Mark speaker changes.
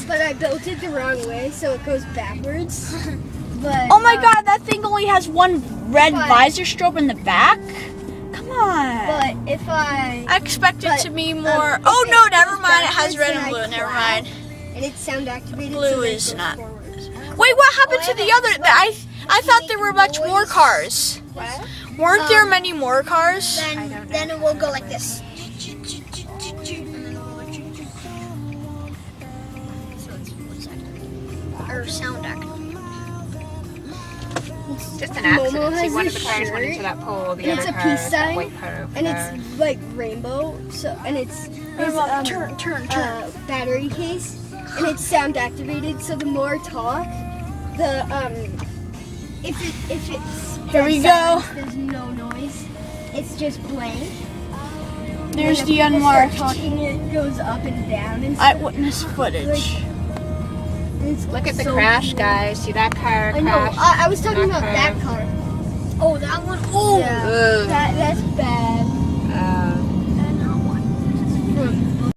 Speaker 1: but I built it the wrong way, so it goes backwards. But
Speaker 2: Oh my god, that thing only has one red
Speaker 1: But-
Speaker 2: visor strobe in the back? Come on.
Speaker 1: But if I
Speaker 2: I expect it
Speaker 1: but,
Speaker 2: to be more.
Speaker 1: if
Speaker 2: Oh
Speaker 1: it
Speaker 2: no,
Speaker 1: goes
Speaker 2: never mind. It has
Speaker 1: backwards,
Speaker 2: red
Speaker 1: then
Speaker 2: and
Speaker 1: I
Speaker 2: blue. Never
Speaker 1: clap,
Speaker 2: mind.
Speaker 1: and it's sound activated.
Speaker 2: Blue
Speaker 1: so then it
Speaker 2: is
Speaker 1: goes
Speaker 2: not.
Speaker 1: forward.
Speaker 2: Wait, what happened to the other? I thought there were much more cars.
Speaker 1: What?
Speaker 2: Weren't there many more cars?
Speaker 1: Then it will go like this. Or sound activated.
Speaker 3: Just an accident.
Speaker 1: Momo
Speaker 3: See,
Speaker 1: has
Speaker 3: one
Speaker 1: a
Speaker 3: of the cars went
Speaker 1: shirt,
Speaker 3: into that pole. The
Speaker 1: and
Speaker 3: other
Speaker 1: it's a
Speaker 3: car,
Speaker 1: peace
Speaker 3: that
Speaker 1: sign,
Speaker 3: white car over
Speaker 1: and
Speaker 3: there.
Speaker 1: it's like rainbow. So and it's
Speaker 2: Turn.
Speaker 1: battery case, and it's sound activated. So the more talk, the if it's
Speaker 2: Here we
Speaker 1: dead
Speaker 2: go.
Speaker 1: silence, there's no noise. It's just blank.
Speaker 2: There's
Speaker 1: And
Speaker 2: the
Speaker 1: if people
Speaker 2: unmarked
Speaker 1: start talking, it goes up and down and stuff.
Speaker 2: eyewitness footage.
Speaker 1: It's
Speaker 3: Look at the
Speaker 1: so
Speaker 3: crash,
Speaker 1: cool.
Speaker 3: guys. See that car
Speaker 1: I know.
Speaker 3: crash?
Speaker 1: I was talking about
Speaker 3: That
Speaker 1: that car. Oh, that one. Oh,
Speaker 3: Ugh.
Speaker 1: that's bad.